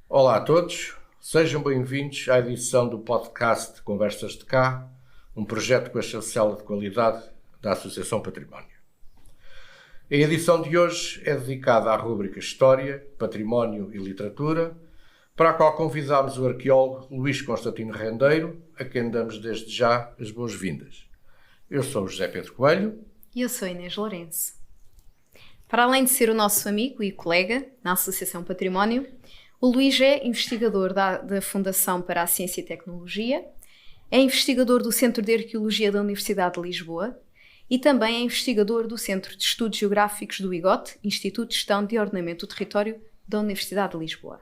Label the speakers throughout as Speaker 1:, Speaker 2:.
Speaker 1: Olá a todos, sejam bem-vindos à edição do podcast Conversas de Cá, um projeto com a chancela de qualidade da Associação Património. A edição de hoje é dedicada à rúbrica História, Património e Literatura, para a qual convidámos o arqueólogo Luís Constantino Rendeiro, a quem damos desde já as boas-vindas. Eu sou o José Pedro Coelho.
Speaker 2: E eu sou Inês Lourenço. Para além de ser o nosso amigo e colega na Associação Património, o Luís é investigador da Fundação para a Ciência e Tecnologia, é investigador do Centro de Arqueologia da Universidade de Lisboa e também é investigador do Centro de Estudos Geográficos do IGOT, Instituto de Gestão de Ordenamento do Território da Universidade de Lisboa.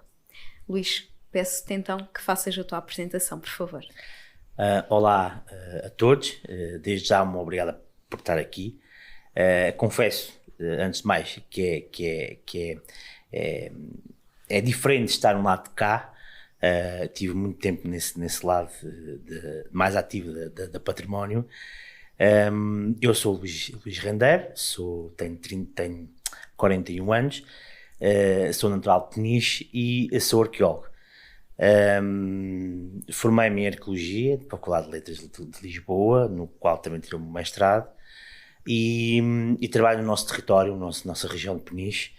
Speaker 2: Luís, peço-te então que faças a tua apresentação, por favor.
Speaker 3: Olá a todos, desde já muito obrigado por estar aqui. Confesso, antes de mais, que é diferente estar no lado de cá. Tive muito tempo nesse lado mais ativo da património. Eu sou o Luís Rendeiro, tenho 41 anos, sou natural de Peniche e sou arqueólogo. Formei-me em Arqueologia, na Faculdade de Letras de Lisboa, no qual também tirei o meu mestrado, e trabalho no nosso território, nossa região de Peniche,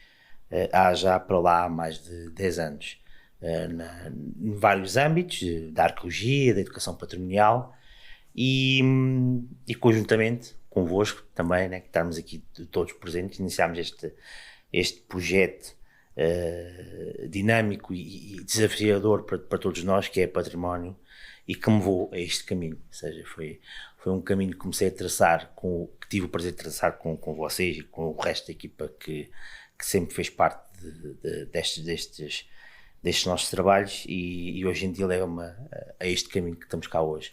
Speaker 3: há já para lá mais de 10 anos, em vários âmbitos, da arqueologia, da educação patrimonial e conjuntamente convosco também, né, que estamos aqui todos presentes, iniciámos este projeto dinâmico e desafiador para todos nós, que é património, e que me levou a este caminho. Ou seja, foi um caminho que comecei a traçar, que tive o prazer de traçar com vocês e com o resto da equipa que sempre fez parte destes nossos trabalhos e hoje em dia leva-me a este caminho que estamos cá hoje.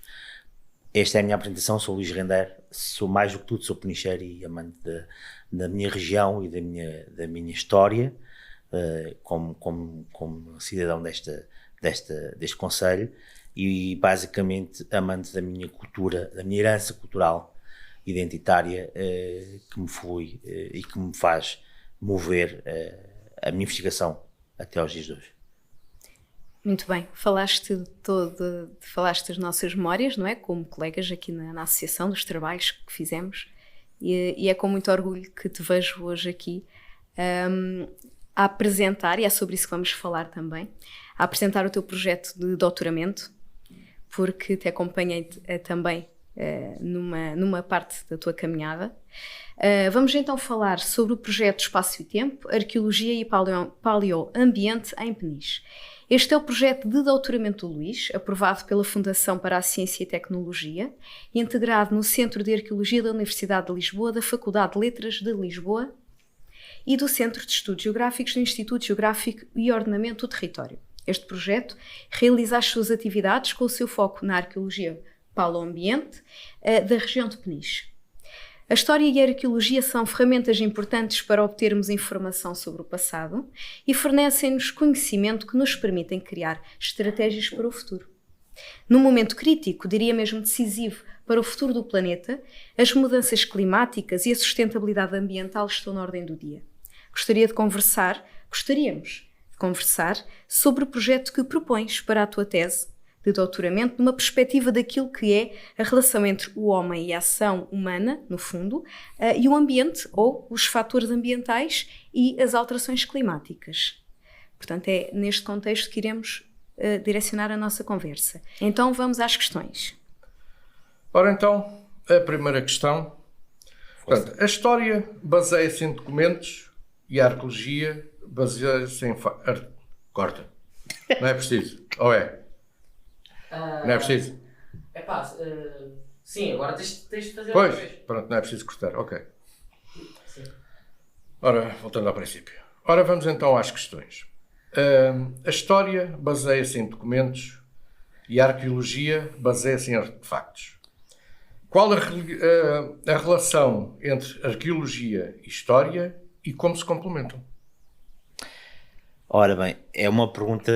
Speaker 3: Esta é a minha apresentação, sou Luís Rendeiro, sou mais do que tudo, sou penicheiro e amante da minha região e da minha história, como cidadão deste concelho, e basicamente amante da minha cultura, da minha herança cultural identitária, que me flui e que me faz mover a minha investigação até aos dias de hoje.
Speaker 2: Muito bem, falaste das nossas memórias, não é? Como colegas aqui na associação, dos trabalhos que fizemos, e é com muito orgulho que te vejo hoje aqui a apresentar, e é sobre isso que vamos falar também, a apresentar o teu projeto de doutoramento, porque te acompanhei também numa parte da tua caminhada. Vamos então falar sobre o projeto Espaço e Tempo, Arqueologia e Paleoambiente em Peniche. Este é o projeto de doutoramento do Luís, aprovado pela Fundação para a Ciência e Tecnologia e integrado no Centro de Arqueologia da Universidade de Lisboa, da Faculdade de Letras de Lisboa e do Centro de Estudos Geográficos do Instituto Geográfico e Ordenamento do Território. Este projeto realiza as suas atividades com o seu foco na arqueologia paleoambiente da região de Peniche. A história e a arqueologia são ferramentas importantes para obtermos informação sobre o passado e fornecem-nos conhecimento que nos permitem criar estratégias para o futuro. Num momento crítico, diria mesmo decisivo, para o futuro do planeta, as mudanças climáticas e a sustentabilidade ambiental estão na ordem do dia. Gostaríamos de conversar sobre o projeto que propões para a tua tese de doutoramento, numa perspectiva daquilo que é a relação entre o homem e a ação humana, no fundo, e o ambiente, ou os fatores ambientais e as alterações climáticas. Portanto, é neste contexto que iremos direcionar a nossa conversa. Então, vamos às questões.
Speaker 1: Ora então, a primeira questão. Portanto, a história baseia-se em documentos e a arqueologia baseia-se em... Corta. Não é preciso. Ou é? Não é preciso?
Speaker 4: Sim, agora tens de fazer
Speaker 1: pois,
Speaker 4: outra vez.
Speaker 1: Pronto, não é preciso cortar, ok.
Speaker 4: Sim.
Speaker 1: Ora, voltando ao princípio. Ora, vamos então às questões. A história baseia-se em documentos e a arqueologia baseia-se em artefactos. Qual a relação entre arqueologia e história e como se complementam?
Speaker 3: Ora bem, é uma pergunta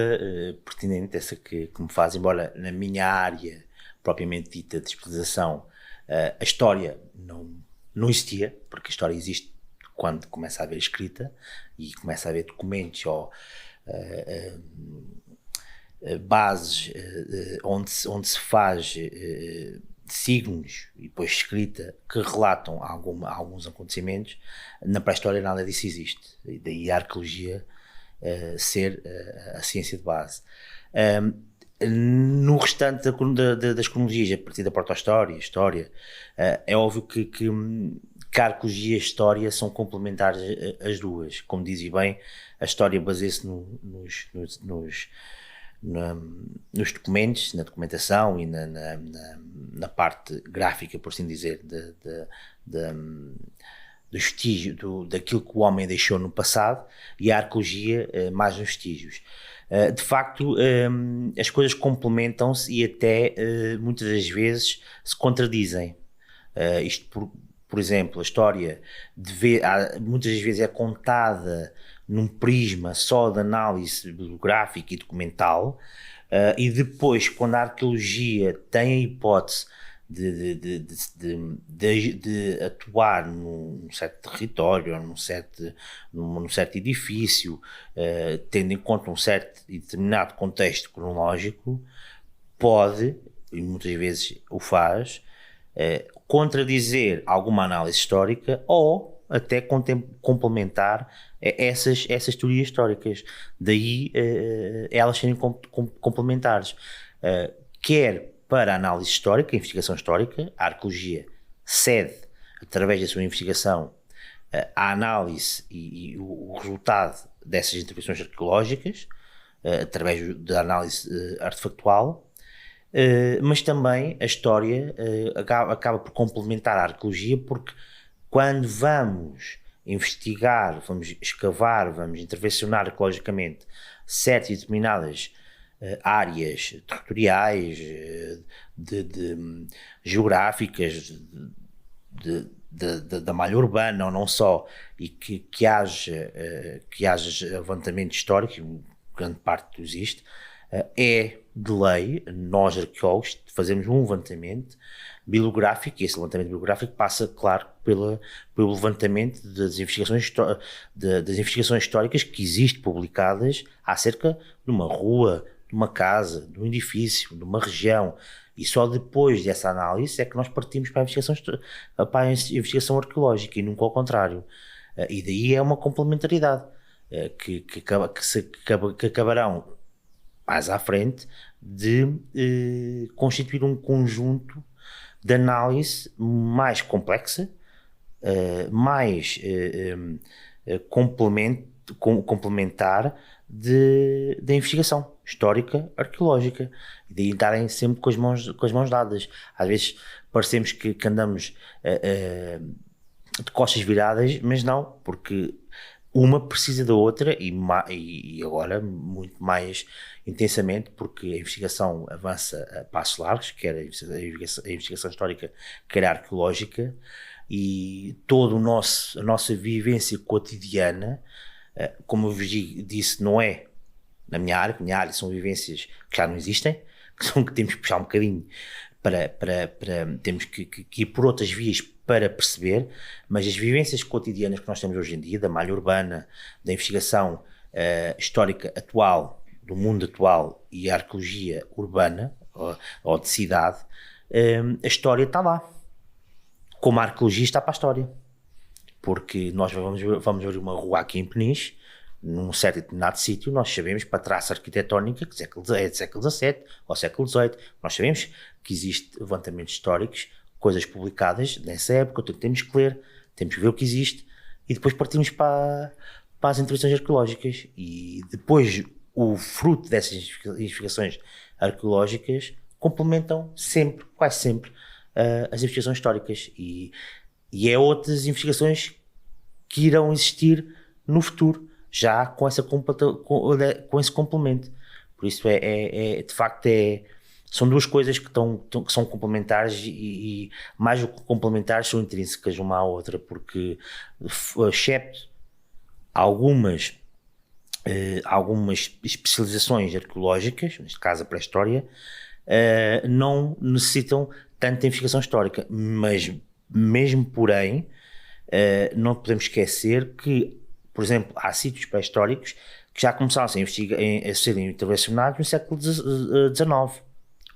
Speaker 3: pertinente essa que me faz, embora na minha área propriamente dita de especialização a história não existia, porque a história existe quando começa a haver escrita e começa a haver documentos ou bases onde se faz signos e depois escrita que relatam alguns acontecimentos. Na pré-história nada disso existe, e daí a arqueologia ser a ciência de base. No restante das cronologias, a partir da proto-história, história, é óbvio que a arqueologia e a história são complementares as duas. Como dizia bem, a história baseia-se nos documentos, na documentação e na parte gráfica, por assim dizer, do vestígio, daquilo que o homem deixou no passado, e a arqueologia mais nos vestígios. De facto, as coisas complementam-se e até muitas das vezes se contradizem. Isto por exemplo, a história muitas das vezes é contada num prisma só de análise bibliográfica e documental, e depois, quando a arqueologia tem a hipótese de atuar num certo território, num certo edifício, tendo em conta um certo e determinado contexto cronológico, pode, e muitas vezes o faz, contradizer alguma análise histórica ou até complementar essas teorias históricas. Daí elas serem complementares. Quer para a análise histórica, a investigação histórica, a arqueologia cede, através da sua investigação, a análise e o resultado dessas intervenções arqueológicas, através da análise artefactual, mas também a história acaba por complementar a arqueologia, porque quando vamos investigar, vamos escavar, vamos intervencionar arqueologicamente certas e determinadas áreas territoriais, geográficas, da malha urbana ou não só, e que haja levantamento histórico, grande parte existe, é de lei, nós arqueólogos fazemos um levantamento bibliográfico, e esse levantamento bibliográfico passa, claro, pelo levantamento das investigações históricas que existem publicadas acerca de uma rua, de uma casa, de um edifício, de uma região, e só depois dessa análise é que nós partimos para a investigação arqueológica, e nunca ao contrário. E daí é uma complementaridade que acabarão mais à frente de constituir um conjunto de análise mais complexa, mais complementar da investigação histórica arqueológica, e daí darem sempre com as mãos dadas. Às vezes parecemos que andamos de costas viradas, mas não, porque uma precisa da outra, e agora muito mais intensamente, porque a investigação avança a passos largos, quer a investigação histórica, quer a arqueológica, e toda a nossa vivência cotidiana, como eu vos disse, não é na minha área são vivências que já não existem, que temos que puxar um bocadinho temos que ir por outras vias para perceber, mas as vivências cotidianas que nós temos hoje em dia, da malha urbana, da investigação histórica atual, do mundo atual, e a arqueologia urbana, ou de cidade, a história está lá, como a arqueologia está para a história, porque nós vamos ver uma rua aqui em Peniche, num certo determinado sítio, nós sabemos para a traça arquitetónica que é do século XVII ou século XVIII, nós sabemos que existem levantamentos históricos, coisas publicadas nessa época, então temos que ler, temos que ver o que existe, e depois partimos para as intervenções arqueológicas, e depois o fruto dessas investigações arqueológicas complementam sempre, quase sempre, as investigações históricas, e é outras investigações que irão existir no futuro, já com esse complemento. Por isso de facto são duas coisas que são complementares, e mais do que complementares, são intrínsecas uma à outra, porque excepto algumas algumas especializações arqueológicas, neste caso a pré-história, não necessitam tanto de investigação histórica, mas mesmo porém, não podemos esquecer que, por exemplo, há sítios pré-históricos que já começaram a serem intervencionados no século XIX.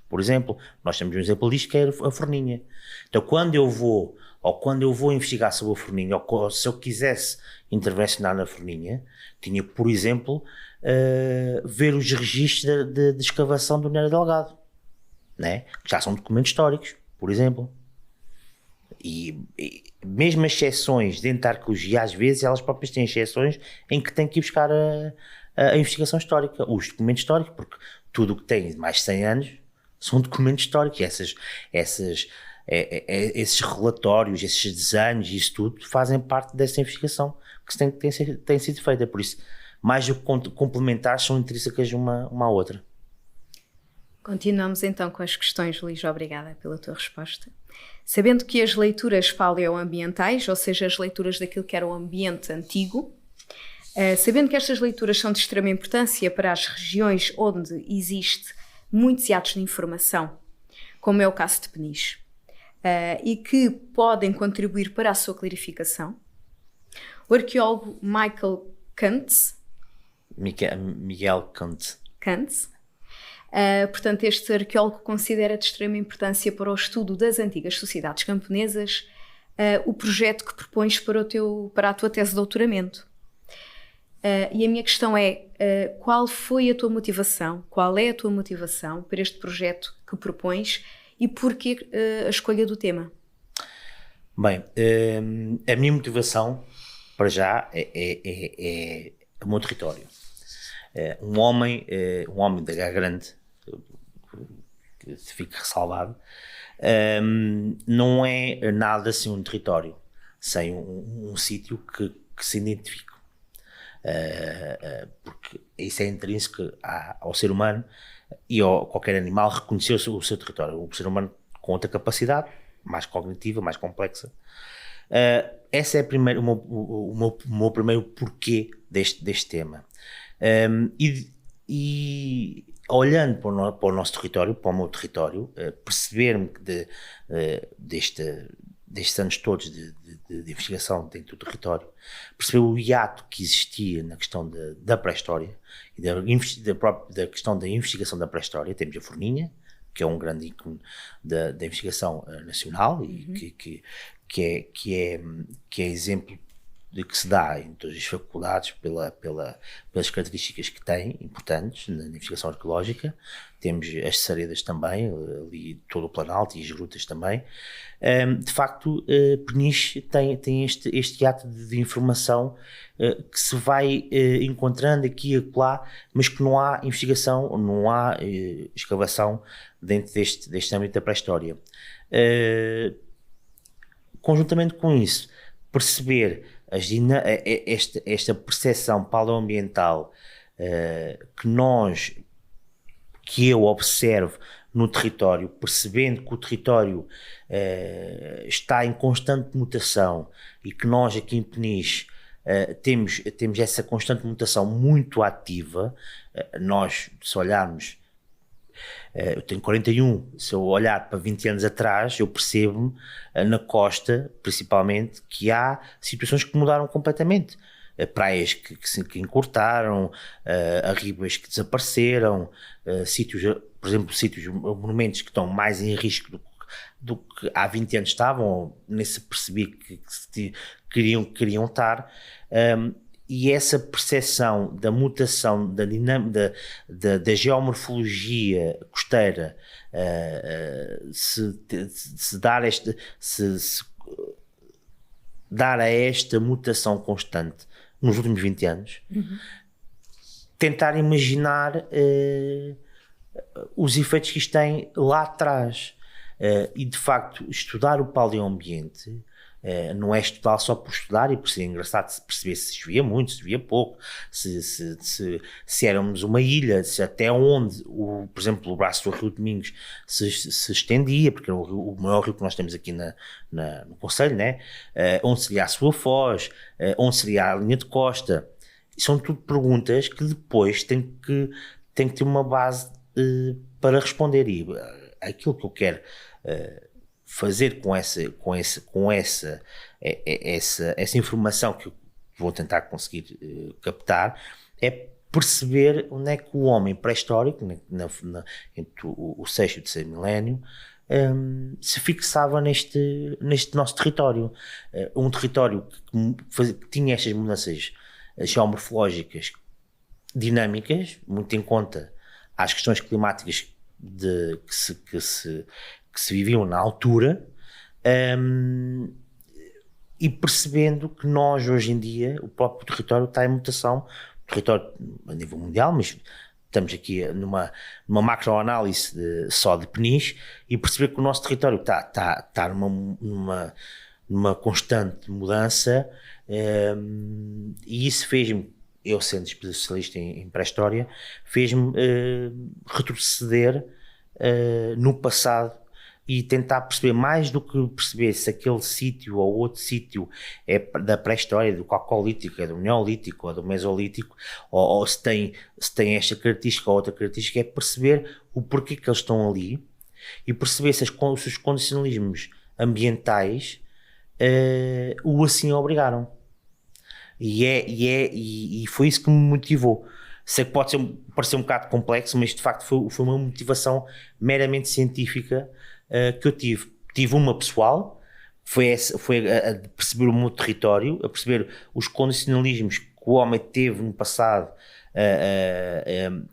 Speaker 3: Por exemplo, nós temos um exemplo disto que é a Forninha. Então, quando eu vou investigar sobre a Forninha, ou se eu quisesse intervencionar na Forninha, tinha, por exemplo, ver os registros de escavação do Neira Delgado, né? Que já são documentos históricos, por exemplo. E mesmo as exceções dentro da arqueologia, às vezes, elas próprias têm exceções em que têm que ir buscar a investigação histórica, os documentos históricos, porque tudo o que tem mais de 100 anos são documentos históricos. Esses relatórios, esses desenhos, isso tudo fazem parte dessa investigação que tem sido feita. Por isso, mais do que complementares, são intrínsecas uma à outra.
Speaker 2: Continuamos então com as questões, Luís. Obrigada pela tua resposta. Sabendo que as leituras paleoambientais, ou seja, as leituras daquilo que era o ambiente antigo, sabendo que estas leituras são de extrema importância para as regiões onde existe muitos hiatos de informação, como é o caso de Peniche, e que podem contribuir para a sua clarificação, o arqueólogo Miguel Kantz, portanto, este arqueólogo considera de extrema importância para o estudo das antigas sociedades camponesas o projeto que propões para a tua tese de doutoramento. E a minha questão é, qual é a tua motivação para este projeto que propões e porquê a escolha do tema?
Speaker 3: Bem, a minha motivação, para já, é o meu território. Um homem da Guerra Grande, que fica ressalvado, não é nada sem um território, sem um sítio que se identifique. Porque isso é intrínseco ao ser humano e a qualquer animal reconhecer o seu território. O ser humano com outra capacidade, mais cognitiva, mais complexa. Esse é o meu primeiro porquê deste tema. E olhando para o nosso território, para o meu território, perceber-me que destes anos todos de investigação dentro do território, perceber o hiato que existia na questão da pré-história e da questão da investigação da pré-história. Temos a Forninha, que é um grande ícone da investigação nacional e que é exemplo de que se dá em todas as faculdades pelas características que tem, importantes na investigação arqueológica. Temos as Saredas também, ali todo o Planalto e as grutas também. De facto, Peniche tem este ato de informação que se vai encontrando aqui e acolá, mas que não há investigação, não há escavação dentro deste âmbito da pré-história. Conjuntamente com isso, perceber esta percepção paleoambiental que eu observo no território, percebendo que o território está em constante mutação e que nós aqui em Peniche temos essa constante mutação muito ativa. Nós, se olharmos, eu tenho 41, se eu olhar para 20 anos atrás, eu percebo na costa, principalmente, que há situações que mudaram completamente. Praias que encurtaram, arribas que desapareceram, sítios, por exemplo, monumentos que estão mais em risco do que há 20 anos estavam, nem se percebia que queriam estar. E essa percepção da mutação, da dinâmica, da geomorfologia costeira, se dar a esta mutação constante nos últimos 20 anos, tentar imaginar os efeitos que isto tem lá atrás. E de facto, estudar o paleoambiente não é estudar só por estudar e por ser engraçado perceber se chovia muito, se chovia pouco, se éramos uma ilha, se até onde, por exemplo, o braço do Rio Domingos se estendia, porque é o maior rio que nós temos aqui no Conselho, né? Onde seria a sua foz, onde seria a linha de costa. são tudo perguntas que depois têm que ter uma base para responder. E aquilo que eu quero fazer com essa informação que eu vou tentar conseguir captar é perceber onde é que o homem pré-histórico, entre o sexto e o terceiro milénio, se fixava neste nosso território. Um território que tinha estas mudanças geomorfológicas dinâmicas, muito em conta às questões climáticas que se viviam na altura, e percebendo que nós, hoje em dia, o próprio território está em mutação, território a nível mundial, mas estamos aqui numa macroanálise só de Peniche, e perceber que o nosso território está numa constante mudança, e isso fez-me, eu sendo especialista em pré-história, fez-me retroceder no passado e tentar perceber mais do que perceber se aquele sítio ou outro sítio é da pré-história, do Calcolítico, é do Neolítico ou do Mesolítico, ou se tem esta característica ou outra característica, é perceber o porquê que eles estão ali e perceber se os condicionalismos ambientais o assim obrigaram. E foi isso que me motivou. Sei que pode parecer um bocado complexo, mas de facto foi uma motivação meramente científica que eu tive. Tive uma pessoal, foi a perceber o meu território, a perceber os condicionalismos que o homem teve no passado,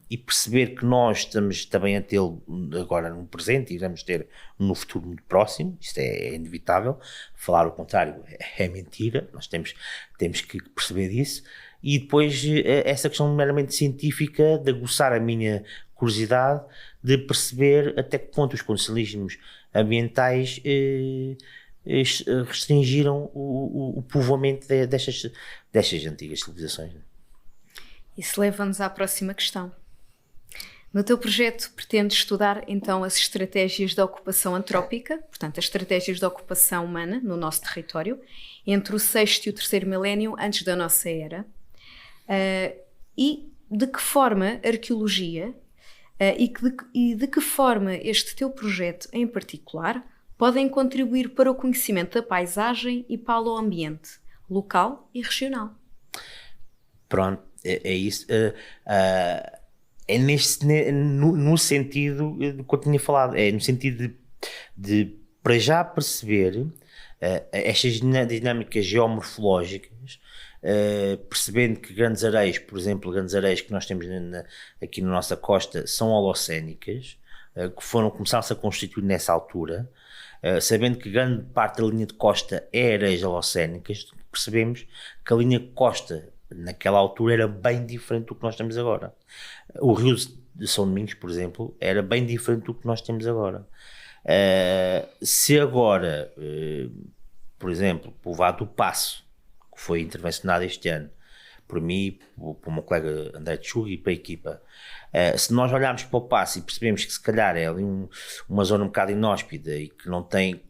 Speaker 3: e perceber que nós estamos também a tê-lo agora no presente e vamos ter no futuro muito próximo. Isto é inevitável. Falar o contrário é mentira, nós temos que perceber disso. E depois essa questão meramente científica de aguçar a minha curiosidade de perceber até que ponto os condicionalismos ambientais restringiram o povoamento destas antigas civilizações.
Speaker 2: Isso leva-nos à próxima questão. No teu projeto pretendes estudar então as estratégias de ocupação antrópica, portanto as estratégias de ocupação humana no nosso território, entre o sexto e o terceiro milénio antes da nossa era, e de que forma a arqueologia e de que forma este teu projeto em particular podem contribuir para o conhecimento da paisagem e para o ambiente local e regional.
Speaker 3: Pronto, é isso. É no sentido que eu tinha falado, é no sentido de para já perceber estas dinâmicas geomorfológicas, percebendo que grandes areias, por exemplo, grandes areias que nós temos aqui na nossa costa são holocénicas, que começaram-se a constituir nessa altura, sabendo que grande parte da linha de costa é areias holocénicas, percebemos que a linha de costa naquela altura era bem diferente do que nós temos agora. O rio de São Domingos, por exemplo, era bem diferente do que nós temos agora. Se agora, por exemplo, o Povoado do Paço, que foi intervencionado este ano, por mim, por meu colega André Tchug e para a equipa, se nós olharmos para o Paço e percebemos que se calhar é ali uma zona um bocado inóspita e que não tem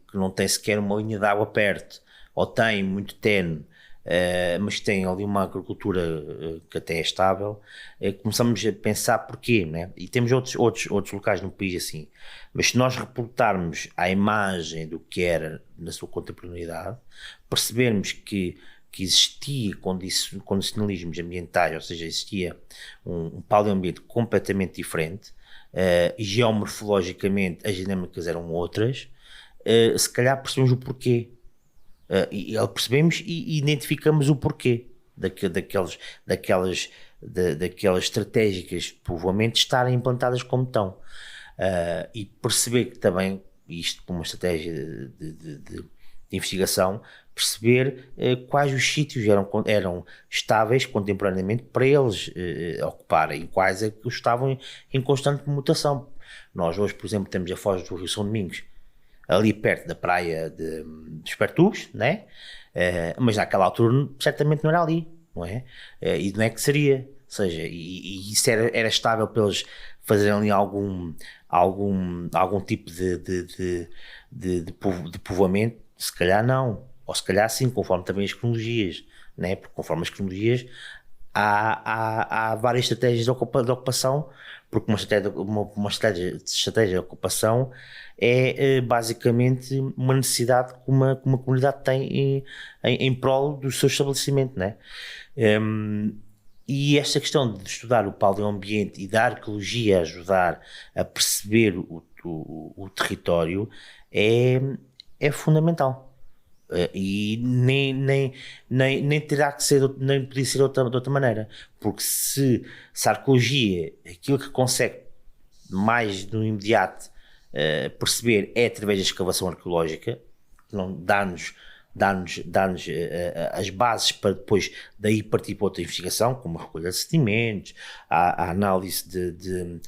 Speaker 3: sequer uma linha de água perto, ou tem muito tenue, mas tem ali uma agricultura que até é estável, começamos a pensar porquê, né? E temos outros locais no país assim, mas se nós reportarmos à imagem do que era na sua contemporaneidade, percebermos que existia condicionalismos ambientais, ou seja, existia um paleoambiente completamente diferente, e geomorfologicamente as dinâmicas eram outras, se calhar percebemos o porquê. E percebemos e identificamos o porquê daquelas estratégicas de povoamento estarem implantadas como estão, e perceber que também isto por uma estratégia de investigação, perceber quais os sítios eram estáveis contemporaneamente para eles ocuparem e quais é que estavam em constante mutação. Nós hoje, por exemplo, temos a foz do Rio São Domingos, ali perto da praia dos Pertugos, né? Mas naquela altura certamente não era ali, não é? E não é que seria, ou seja, e isso era estável para eles fazerem ali algum tipo de povoamento. Se calhar não, ou se calhar sim, conforme também as cronologias, né? Porque conforme as cronologias há várias estratégias de ocupação, porque uma estratégia de ocupação é basicamente uma necessidade que uma comunidade tem em prol do seu estabelecimento, né? E esta questão de estudar o paleoambiente e da arqueologia ajudar a perceber o território é fundamental. E nem terá que ser, nem podia ser de outra maneira, porque se a arqueologia, aquilo que consegue mais no imediato perceber é através da escavação arqueológica, não dá-nos as bases para depois daí partir para outra investigação, como a recolha de sedimentos, a análise de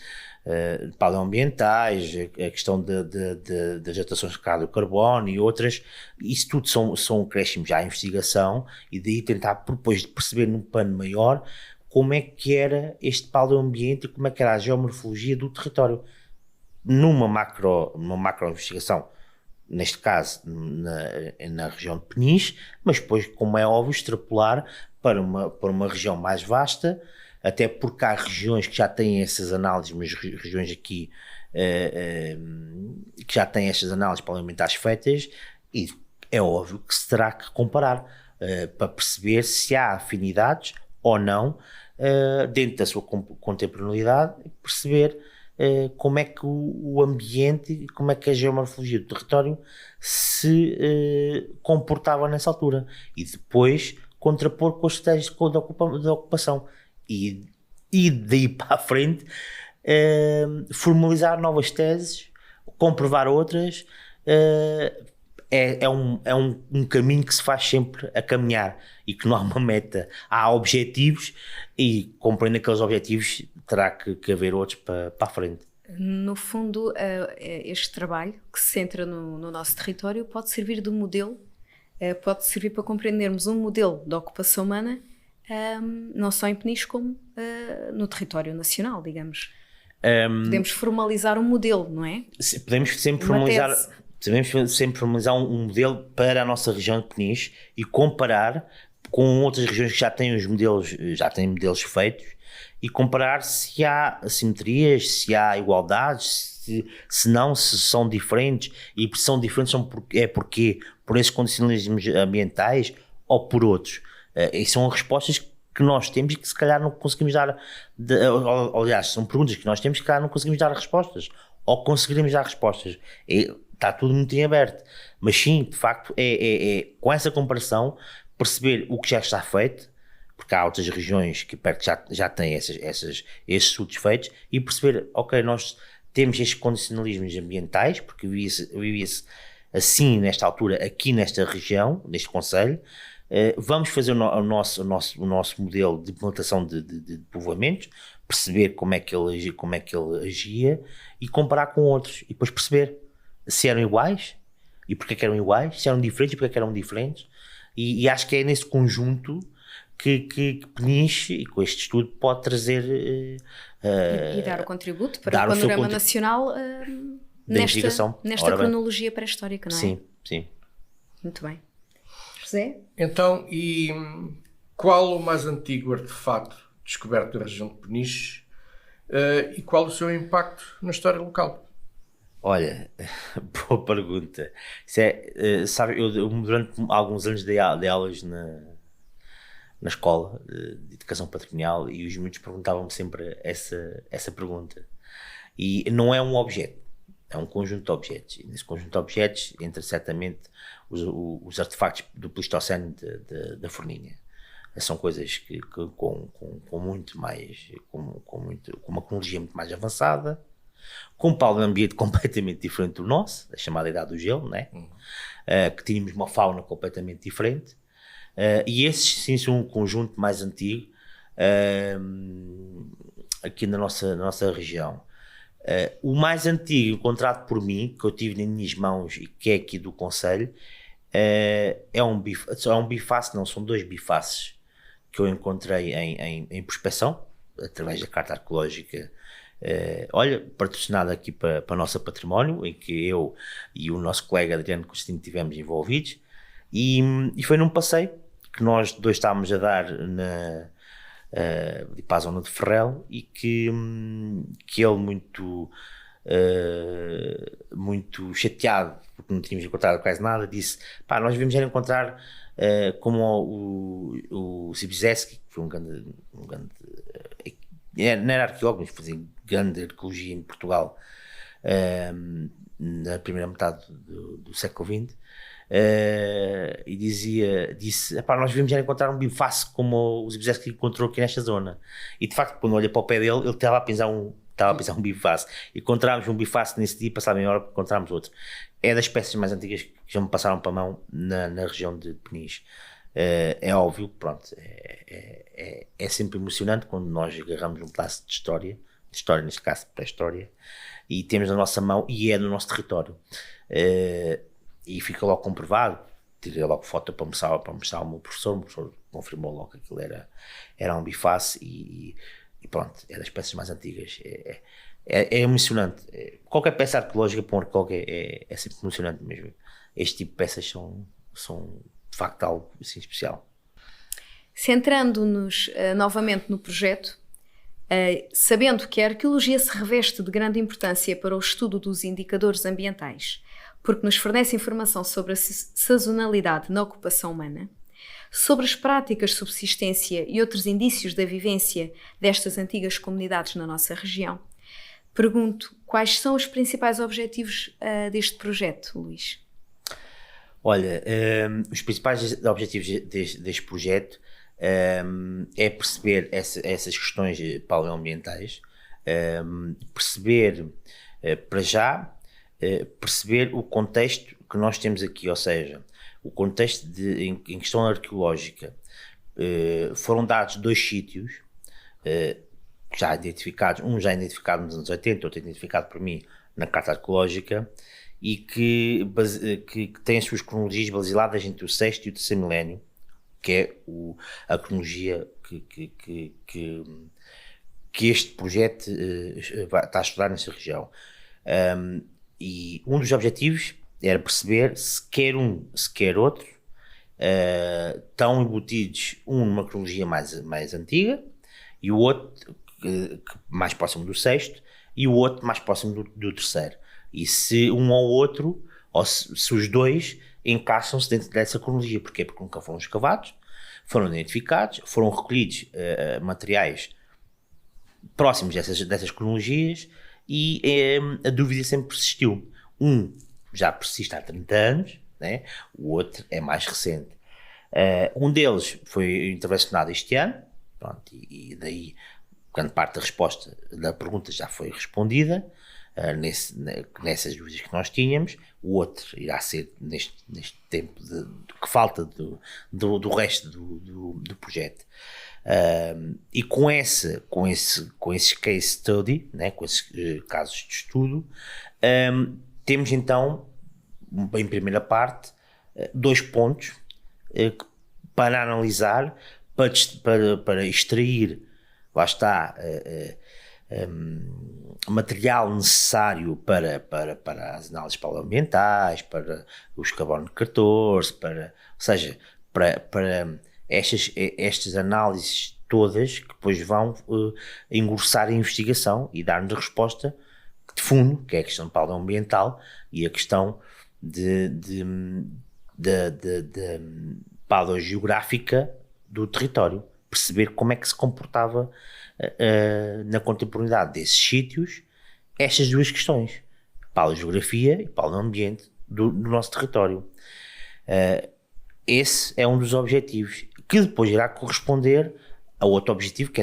Speaker 3: paleoambientais, a questão das adações de carbono e outras. Isso tudo são acréscimos à investigação, e daí tentar depois de perceber num plano maior como é que era este paleoambiente e como é que era a geomorfologia do território numa macro investigação, neste caso na região de Peniche, mas depois, como é óbvio, extrapolar para uma região mais vasta, até porque há regiões que já têm essas análises, mas regiões aqui que já têm estas análises paleomentares feitas, e é óbvio que se terá que comparar para perceber se há afinidades ou não dentro da sua contemporaneidade, perceber como é que o ambiente e como é que a geomorfologia do território se comportava nessa altura, e depois contrapor com as estratégias de ocupação, e daí para a frente formalizar novas teses, comprovar outras. É um caminho que se faz sempre a caminhar, e que não há uma meta, há objetivos, e compreendendo aqueles objetivos terá que haver outros para a frente.
Speaker 2: No fundo, este trabalho que se centra no nosso território pode servir de modelo, pode servir para compreendermos um modelo de ocupação humana, não só em Peniche como no território nacional, digamos. Podemos formalizar um modelo, não é?
Speaker 3: Podemos sempre formalizar um modelo para a nossa região de Peniche e comparar com outras regiões que já têm modelos feitos, e comparar se há assimetrias, se há igualdades, se são diferentes, e se são diferentes porque por esses condicionalismos ambientais ou por outros. E são respostas que nós temos e que se calhar não conseguimos dar, aliás, são perguntas que nós temos que se calhar não conseguimos dar respostas, ou conseguiremos dar respostas. Está tudo muito em aberto, mas sim, de facto, com essa comparação, perceber o que já está feito, porque há outras regiões que perto já têm esses estudos feitos, e perceber, ok, nós temos estes condicionalismos ambientais, porque vivia-se assim nesta altura, aqui nesta região, neste concelho. Vamos fazer o nosso modelo de implantação de povoamentos, perceber como é que ele agia, e comparar com outros, e depois perceber se eram iguais e porque é que eram iguais, se eram diferentes e porque é que eram diferentes. E acho que é nesse conjunto que Peniche, e com este estudo, pode trazer
Speaker 2: e dar o contributo para o panorama nacional nesta cronologia pré-histórica, não é?
Speaker 3: Sim.
Speaker 2: Muito bem. José?
Speaker 1: Então, e qual o mais antigo artefato descoberto da região de Peniche e qual o seu impacto na história local?
Speaker 3: Olha, boa pergunta. Sabe, eu durante alguns anos dei aulas na escola de educação patrimonial, e os miúdos perguntavam-me sempre essa pergunta. E não é um objeto, é um conjunto de objetos. E nesse conjunto de objetos entra certamente os artefactos do Pleistoceno da Forninha. São coisas que com uma cronologia muito mais avançada, com um paleoambiente completamente diferente do nosso, a chamada Idade do Gelo, né? Que tínhamos uma fauna completamente diferente. E esses sim são um conjunto mais antigo aqui na nossa região. O mais antigo encontrado por mim, que eu tive nas minhas mãos e que é aqui do concelho, são dois bifaces que eu encontrei em prospeção, através da carta arqueológica, patrocinada aqui para o nosso património, em que eu e o nosso colega Adriano Constantino estivemos envolvidos, e foi num passeio que nós dois estávamos a dar de ir para a zona de Ferrel, e que ele muito chateado porque não tínhamos encontrado quase nada, disse: pá, nós devemos era encontrar como o Zibizeski, que foi um grande não era arqueólogo, mas fazia grande arqueologia em Portugal na primeira metade do século XX, e disse: nós devemos era encontrar um biface como o Zibizeski encontrou aqui nesta zona. E de facto, quando olha para o pé dele, ele estava a pensar um biface. Encontrámos um biface nesse dia, passado meia hora encontrámos outro. É das peças mais antigas que já me passaram para a mão na região de Peniche. É óbvio, pronto, é sempre emocionante quando nós agarramos um pedaço de história neste caso pré-história, e temos na nossa mão e é no nosso território, e fica logo comprovado. Tirei logo foto para mostrar ao meu professor. O professor confirmou logo que aquilo era um biface, e pronto, é das peças mais antigas. É emocionante. Qualquer peça arqueológica para um arqueólogo é sempre emocionante mesmo. Este tipo de peças são de facto algo assim especial.
Speaker 2: Centrando-nos novamente no projeto, sabendo que a arqueologia se reveste de grande importância para o estudo dos indicadores ambientais, porque nos fornece informação sobre a sazonalidade na ocupação humana, sobre as práticas de subsistência e outros indícios da vivência destas antigas comunidades na nossa região, pergunto quais são os principais objetivos deste projeto, Luís?
Speaker 3: Olha, os principais objetivos deste projeto é perceber essas questões paleoambientais, perceber, para já, perceber o contexto que nós temos aqui, ou seja, o contexto em questão arqueológica. Foram dados 2 sítios já identificados, um já identificado nos anos 80, outro identificado por mim na Carta Arqueológica, e que tem as suas cronologias basiladas entre o 6º e o 3º milénio, que é a cronologia que este projeto está a estudar nessa região. E um dos objetivos era perceber se quer um, se quer outro, estão embutidos numa cronologia mais antiga, e o outro mais próximo do 6º, e o outro mais próximo do 3º. E se um ou outro, ou se os dois encaixam-se dentro dessa cronologia. Porquê? Porque nunca foram escavados, foram identificados, foram recolhidos materiais próximos dessas cronologias, e a dúvida sempre persistiu. Um já persiste há 30 anos, né? O outro é mais recente. Um deles foi intervencionado este ano, pronto, e daí grande parte da resposta da pergunta já foi respondida. Nessas dúvidas que nós tínhamos. O outro irá ser neste tempo que falta do resto do projeto, e com esses case study, né, com esses casos de estudo, temos então em primeira parte 2 pontos para analisar, para extrair, lá está, material necessário para as análises paleoambientais, para os carbono 14, ou seja, para estas análises todas, que depois vão engrossar a investigação e dar-nos a resposta de fundo, que é a questão paleoambiental e a questão paleogeográfica do território. Perceber como é que se comportava na contemporaneidade desses sítios estas 2 questões, paleogeografia e paleoambiente do nosso território. Esse é um dos objetivos, que depois irá corresponder a outro objetivo, que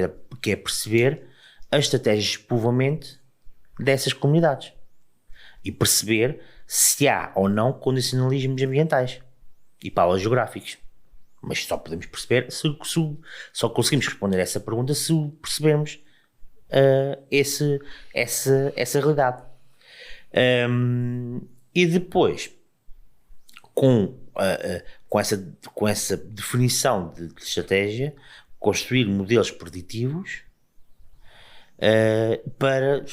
Speaker 3: é perceber as estratégias de povoamento dessas comunidades e perceber se há ou não condicionalismos ambientais e paleogeográficos. Mas só podemos perceber, só conseguimos responder a essa pergunta se percebermos essa realidade. E depois, com essa definição de estratégia, construir modelos preditivos para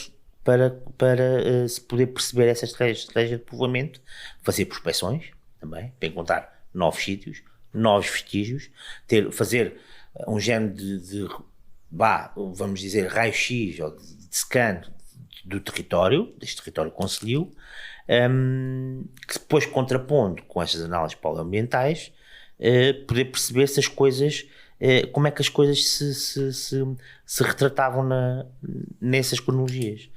Speaker 3: se poder perceber essa estratégia de povoamento, fazer prospecções também, para encontrar novos sítios, novos vestígios, fazer um género vamos dizer, raio-x ou de scan do território, deste território concelhio, que depois contrapondo com estas análises poloambientais, poder perceber se as coisas, como é que as coisas se retratavam nessas cronologias.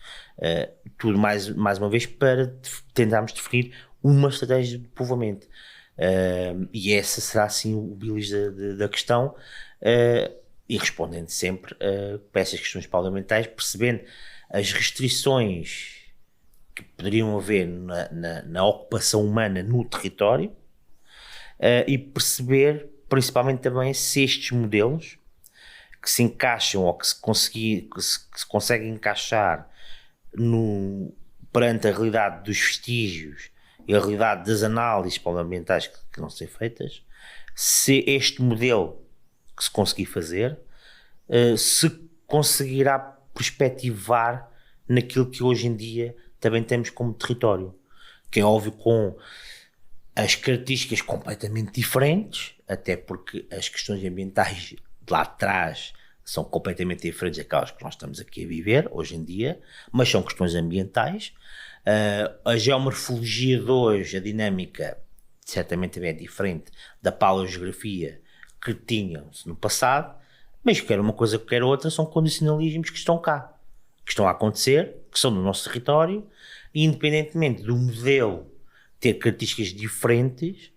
Speaker 3: Tudo mais uma vez para tentarmos definir uma estratégia de povoamento. E essa será assim o bilis da questão, e respondendo sempre para essas questões parlamentares, percebendo as restrições que poderiam haver na ocupação humana no território, e perceber principalmente também se estes modelos que se encaixam ou que se conseguem encaixar perante a realidade dos vestígios e a realidade das análises parlamentares que vão ser feitas, se este modelo que se conseguir fazer se conseguirá perspectivar naquilo que hoje em dia também temos como território, que é óbvio com as características completamente diferentes, até porque as questões ambientais de lá atrás são completamente diferentes daquelas que nós estamos aqui a viver hoje em dia, mas são questões ambientais. A geomorfologia de hoje, a dinâmica, certamente também é diferente da paleogeografia que tinham-se no passado, mas quer uma coisa, quer outra, são condicionalismos que estão cá, que estão a acontecer, que são no nosso território, e independentemente do modelo ter características diferentes,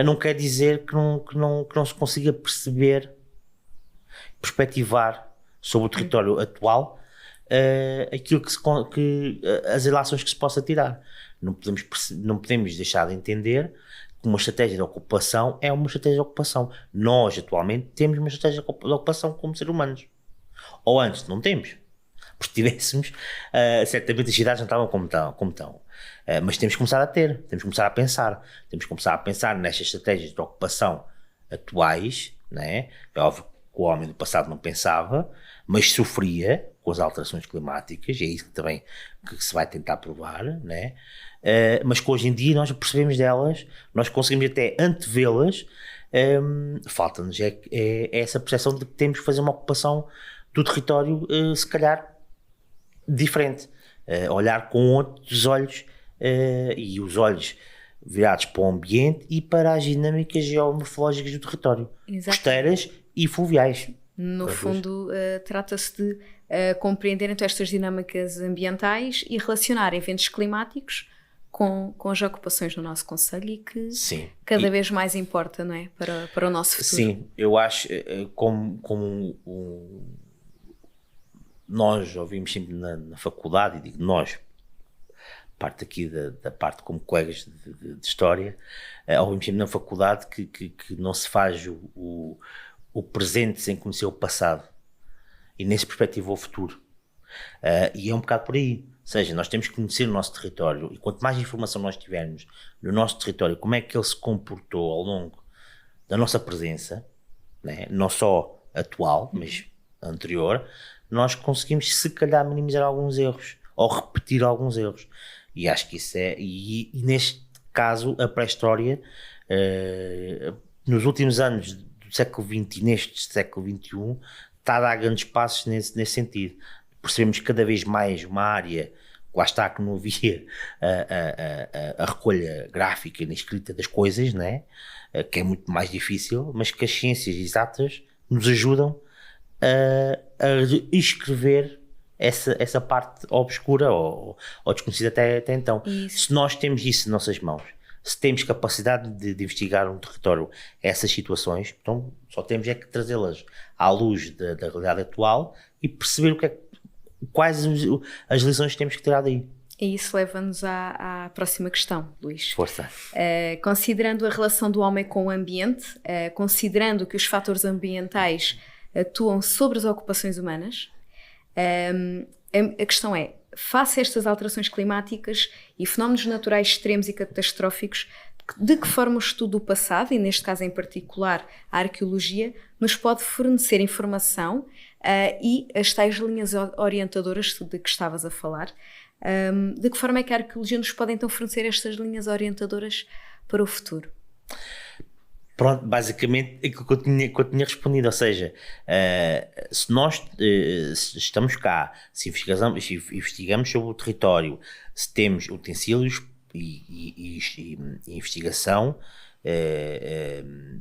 Speaker 3: não quer dizer que não se consiga perspectivar sobre o território atual aquilo que as relações que se possa tirar. Não podemos deixar de entender que uma estratégia de ocupação é uma estratégia de ocupação. Nós, atualmente, temos uma estratégia de ocupação como seres humanos. Ou antes, não temos. Porque tivéssemos, certamente as cidades não estavam como estão. Mas temos que começar a ter, temos que começar a pensar. Temos que começar a pensar nestas estratégias de ocupação atuais, né? É óbvio que o homem do passado não pensava, mas sofria com as alterações climáticas, e é isso que também que se vai tentar provar, né? Mas que hoje em dia nós percebemos delas, nós conseguimos até antevê-las. Falta-nos essa percepção de que temos que fazer uma ocupação do território, se calhar diferente, olhar com outros olhos, e os olhos virados para o ambiente e para as dinâmicas geomorfológicas do território. Exato. Costeiras e fluviais.
Speaker 2: No fundo, trata-se de compreender então estas dinâmicas ambientais e relacionar eventos climáticos com as ocupações no nosso concelho, e que cada vez mais importa, não é? Para o nosso futuro.
Speaker 3: Sim, eu acho, nós ouvimos sempre na faculdade, e digo nós, parte aqui da parte como colegas de história, ouvimos sempre na faculdade que não se faz o presente sem conhecer o passado, e nessa perspectiva o futuro. E é um bocado por aí. Ou seja, nós temos que conhecer o nosso território, e quanto mais informação nós tivermos no nosso território, como é que ele se comportou ao longo da nossa presença, né? Não só atual, mas anterior, nós conseguimos se calhar minimizar alguns erros, ou repetir alguns erros. E acho que isso e neste caso a pré-história, nos últimos anos do século XX e neste século XXI, está a dar grandes passos nesse sentido. Percebemos cada vez mais uma área, lá está, que não havia a recolha gráfica na escrita das coisas, né? Que é muito mais difícil, mas que as ciências exatas nos ajudam a escrever essa parte obscura ou desconhecida até então. Isso. Se nós temos isso em nossas mãos, se temos capacidade de investigar um território, essas situações, então só temos é que trazê-las à luz da realidade atual e perceber quais as lições que temos que tirar daí.
Speaker 2: E isso leva-nos à próxima questão, Luís.
Speaker 3: Força.
Speaker 2: Considerando a relação do homem com o ambiente, considerando que os fatores ambientais atuam sobre as ocupações humanas, a questão é, face a estas alterações climáticas e fenómenos naturais extremos e catastróficos, de que forma o estudo do passado, e neste caso em particular a arqueologia, nos pode fornecer informação e as tais linhas orientadoras de que estavas a falar, de que forma é que a arqueologia nos pode então fornecer estas linhas orientadoras para o futuro?
Speaker 3: Pronto, basicamente aquilo que eu tinha respondido, ou seja, se nós se estamos cá, se investigamos sobre o território, se temos utensílios e investigação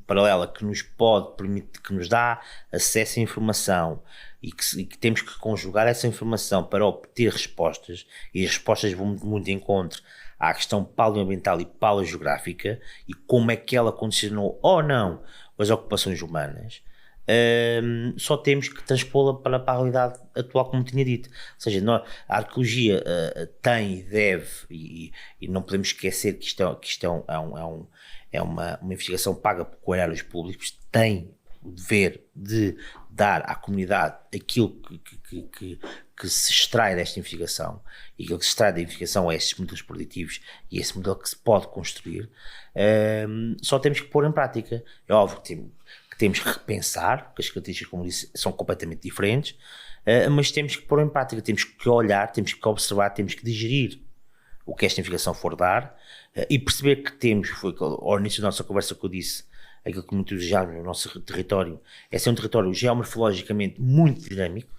Speaker 3: paralela que nos pode permitir, que nos dá acesso à informação e que temos que conjugar essa informação para obter respostas, e as respostas vão muito de encontro à questão paleoambiental e paleogeográfica e como é que ela condicionou ou não as ocupações humanas, só temos que transpô-la para a realidade atual, como tinha dito. Ou seja, a arqueologia tem e deve, e não podemos esquecer que isto é uma investigação paga por olhares públicos, tem o dever de dar à comunidade aquilo que se extrai desta investigação, e aquilo que se extrai da investigação é estes modelos preditivos e esse modelo que se pode construir. Só temos que pôr em prática. É óbvio que temos que repensar, porque as características, como disse, são completamente diferentes, mas temos que pôr em prática, temos que olhar, temos que observar, temos que digerir o que esta investigação for dar, e perceber que temos, foi ao início da nossa conversa que eu disse, aquilo que muito desejamos no nosso território é ser um território geomorfologicamente muito dinâmico,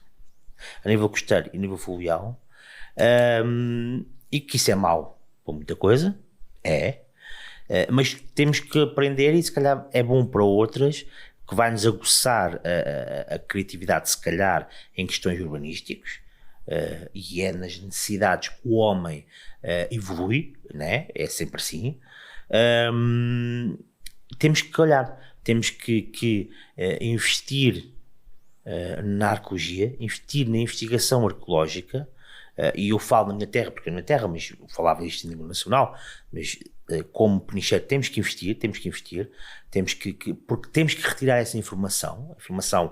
Speaker 3: a nível costeiro e a nível fluvial, e que isso é mau para muita coisa, mas temos que aprender, e se calhar é bom para outras, que vai nos aguçar a criatividade, se calhar, em questões urbanísticas, e é nas necessidades que o homem evolui, né? É sempre assim. Temos que olhar, temos que investir na arqueologia, investir na investigação arqueológica, e eu falo na minha terra, porque é na minha terra, mas eu falava isto em nível nacional, mas como penicheiro temos que investir, porque temos que retirar essa informação. A informação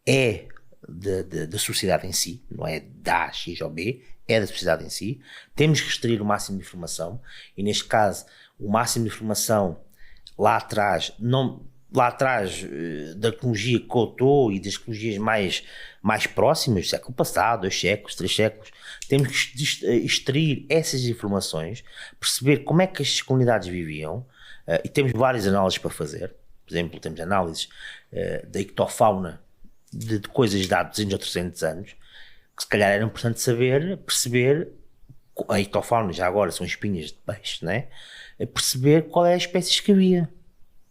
Speaker 3: é da sociedade em si, não é da A, X ou B, é da sociedade em si. Temos que extrair o máximo de informação, e neste caso o máximo de informação lá atrás da arqueologia que eu estou e das arqueologias mais próximas, do século passado, 2 séculos, 3 séculos, temos que extrair essas informações, perceber como é que estas comunidades viviam, e temos várias análises para fazer. Por exemplo, temos análises da ictofauna de coisas de há 200 ou 300 anos, que se calhar era importante perceber, a ictofauna já agora são espinhas de peixe, né? Perceber qual é as espécies que havia,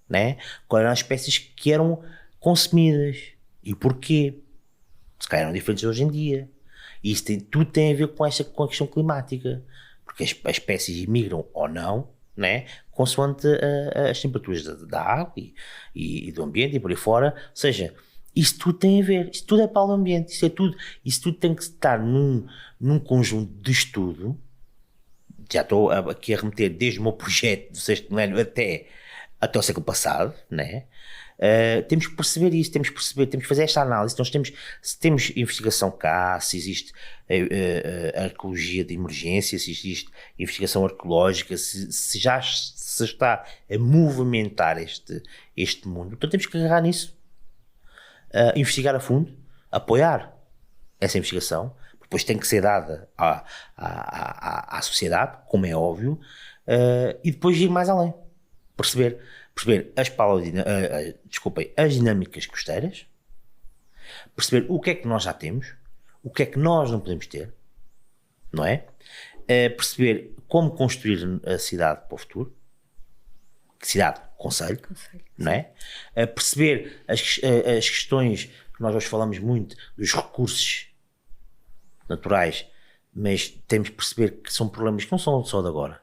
Speaker 3: né? Quais eram as espécies que eram consumidas e porquê. Se calhar eram diferentes hoje em dia. E isso tudo tem a ver com a questão climática, porque as espécies migram ou não, né? Consoante as temperaturas da água e do ambiente e por aí fora. Ou seja, isso tudo tem a ver, isso tudo é para o ambiente, isso tudo tem que estar num conjunto de estudo. Já estou aqui a remeter desde o meu projeto do 6º milénio até o século passado, né? Temos que perceber isso, temos que fazer esta análise. Então, se temos investigação cá, se existe arqueologia de emergência, se existe investigação arqueológica, se já se está a movimentar este mundo, então temos que agarrar nisso, investigar a fundo, apoiar essa investigação. Depois tem que ser dada à sociedade, como é óbvio, e depois ir mais além, perceber as dinâmicas costeiras, perceber o que é que nós já temos, o que é que nós não podemos ter, não é? Perceber como construir a cidade para o futuro, cidade, concelho, não é? Perceber as questões que nós hoje falamos muito dos recursos naturais, mas temos que perceber que são problemas que não são só de agora,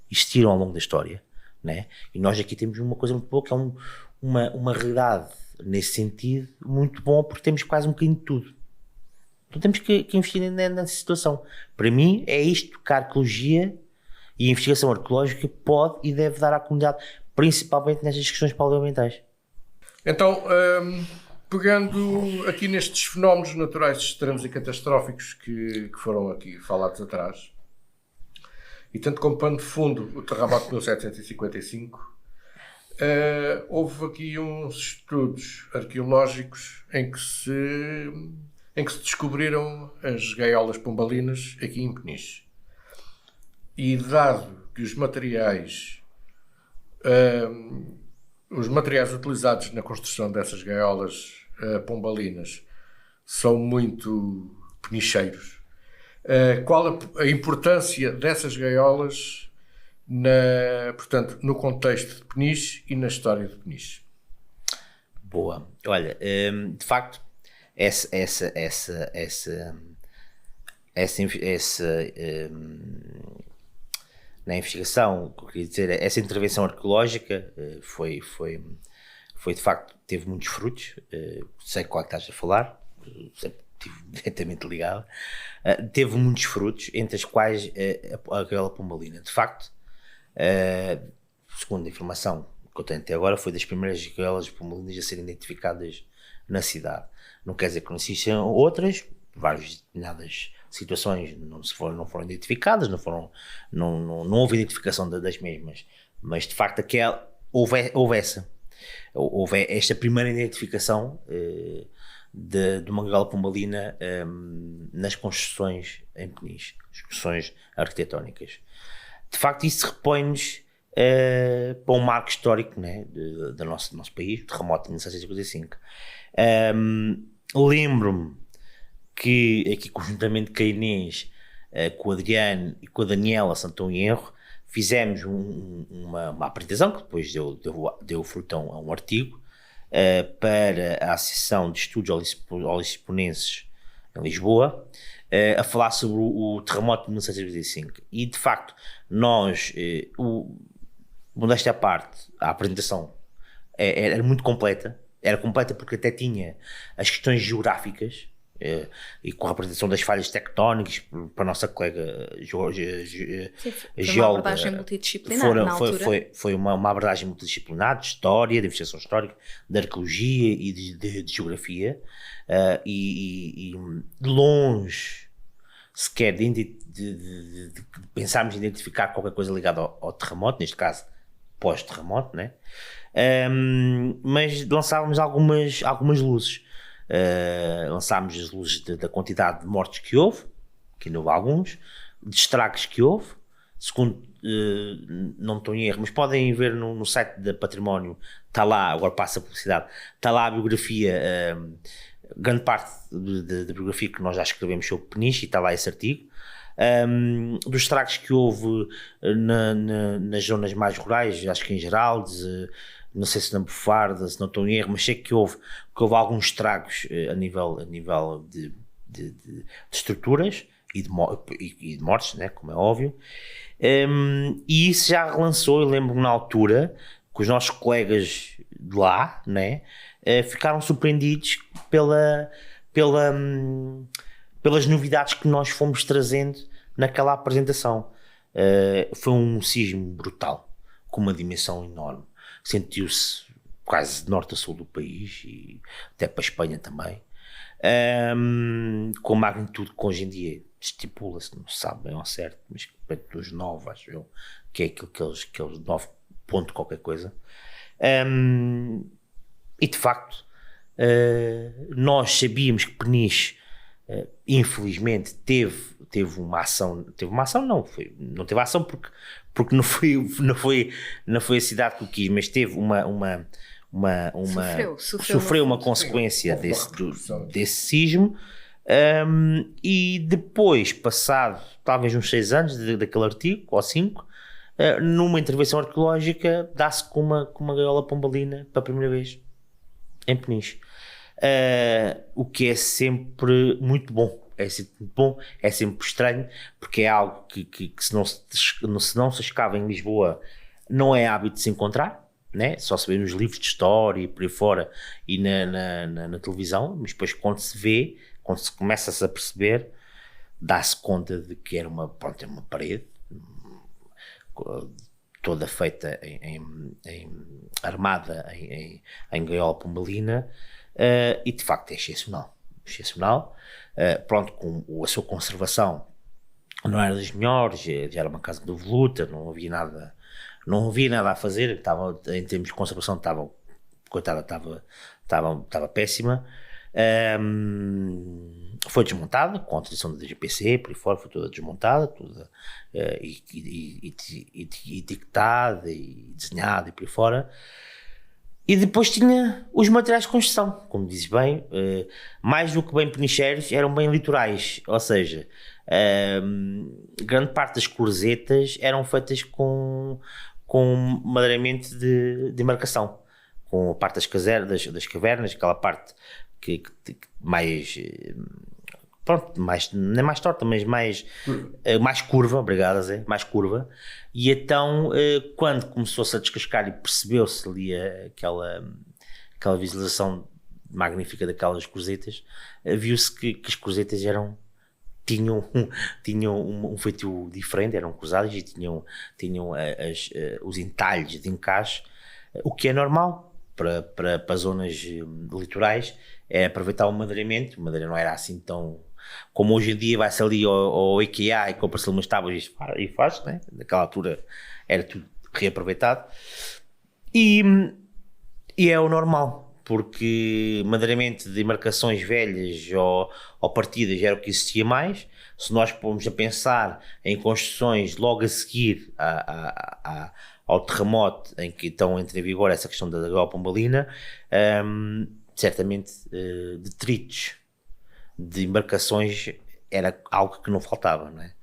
Speaker 3: existiram ao longo da história, né? E nós aqui temos uma coisa muito boa, que é uma realidade nesse sentido muito bom, porque temos quase um bocadinho de tudo. Então temos que investir nessa situação. Para mim é isto que a arqueologia e a investigação arqueológica pode e deve dar à comunidade, principalmente nestas questões paleoambientais.
Speaker 1: Então, pegando aqui nestes fenómenos naturais extremos e catastróficos que foram aqui falados atrás, e tanto como pano de fundo o terremoto de 1755, houve aqui uns estudos arqueológicos em que se descobriram as gaiolas pombalinas aqui em Peniche. E dado que os materiais Os materiais utilizados na construção dessas gaiolas pombalinas são muito penicheiros. Qual a importância dessas gaiolas portanto, no contexto de Peniche e na história de Peniche?
Speaker 3: Boa. Olha, de facto, na investigação, o que eu queria dizer, essa intervenção arqueológica foi de facto, teve muitos frutos, sei qual é que estás a falar, sempre estive diretamente ligado, teve muitos frutos, entre as quais a gaiola pombalina. De facto, segundo a informação que eu tenho até agora, foi das primeiras gaiolas pombalinas a serem identificadas na cidade. Não quer dizer que não existam outras, várias determinadas situações não foram identificadas, não houve identificação das mesmas, mas de facto houve esta primeira identificação de uma gaiola pombalina nas construções em Peniche, construções arquitetónicas. De facto, isso repõe-nos para um marco histórico, né, do nosso país, o terremoto de 1955. Lembro-me que aqui conjuntamente com a Inês, com o Adriano e com a Daniela, se não estou em erro, fizemos uma apresentação que depois deu fruto a um artigo para a Associação de Estudos Lisponenses em Lisboa, a falar sobre o terremoto de 1955. E de facto, nós, modéstia à parte, a apresentação era muito completa. Era completa porque até tinha as questões geográficas e com a representação das falhas tectónicas para a nossa colega geóloga.
Speaker 2: Uma abordagem multidisciplinar na altura.
Speaker 3: Foi uma abordagem multidisciplinar de história, de investigação histórica, de arqueologia e de geografia, e longe sequer de pensarmos em identificar qualquer coisa ligada ao terremoto, neste caso pós-terremoto, né? Mas lançávamos algumas luzes. Lançámos as luzes da quantidade de mortes que houve, que ainda houve alguns, de estragos que houve, segundo, não estou em erro, mas podem ver no site da Património, está lá, agora passa a publicidade, está lá a biografia, grande parte da biografia que nós já escrevemos sobre Peniche, e está lá esse artigo. Dos estragos que houve nas zonas mais rurais, acho que em Geraldes, não sei se na Bufarda, se não estou em erro, mas sei que houve alguns estragos a nível de estruturas e de mortes, né, como é óbvio, e isso já relançou. Eu lembro na altura que os nossos colegas de lá, né, ficaram surpreendidos pelas novidades que nós fomos trazendo naquela apresentação. Foi um sismo brutal, com uma dimensão enorme. Sentiu-se quase de norte a sul do país e até para a Espanha também, com a magnitude que hoje em dia estipula-se, não se sabe bem ao certo, mas dos 9, acho eu, que é aquilo que eles 9 ponto qualquer coisa. E de facto, nós sabíamos que Peniche, infelizmente, teve uma ação, não teve ação porque não foi a cidade que o quis, mas teve sofreu uma consequência desse sismo, e depois, passado talvez uns 6 anos daquele artigo, ou 5, numa intervenção arqueológica, dá-se com uma gaiola pombalina pela primeira vez em Peniche. O que é sempre muito bom. É sempre muito bom, é sempre estranho, porque é algo que se não se escava em Lisboa, não é hábito de se encontrar, né? Só se vê nos livros de história e por aí fora e na televisão, mas depois quando se vê, quando se começa-se a perceber, dá-se conta de que era uma parede toda feita armada em gaiola pombalina, e de facto é excepcional. Pronto, com a sua conservação não era das melhores, já era uma casa de voluta, não havia nada a fazer, em termos de conservação estava péssima. Foi desmontada com a autorização da DGPC, por aí fora, foi toda desmontada, toda etiquetada e desenhada e por aí fora. E depois tinha os materiais de construção, como dizes bem, mais do que bem penicheiros, eram bem litorais, ou seja, grande parte das closetas eram feitas com madeiramento de marcação, com a parte das cavernas, aquela parte que mais, pronto, nem mais torta, mas mais curva, obrigado, Zé, mais curva. E então, quando começou-se a descascar e percebeu-se ali aquela visualização magnífica daquelas cruzetas, viu-se que as cruzetas tinham um feitio diferente, eram cruzadas e tinham os entalhes de encaixe, o que é normal para zonas litorais, é aproveitar o madeiramento. O madeira não era assim tão... Como hoje em dia vai-se ali ao IKEA e compra-se umas tábuas e faz, né? Naquela altura era tudo reaproveitado. E é o normal, porque madeiramento de marcações velhas ou partidas era o que existia mais. Se nós formos a pensar em construções logo a seguir ao terremoto em que então entra em vigor essa questão da Galpombalina, certamente detritos de embarcações era algo que não faltava, não é?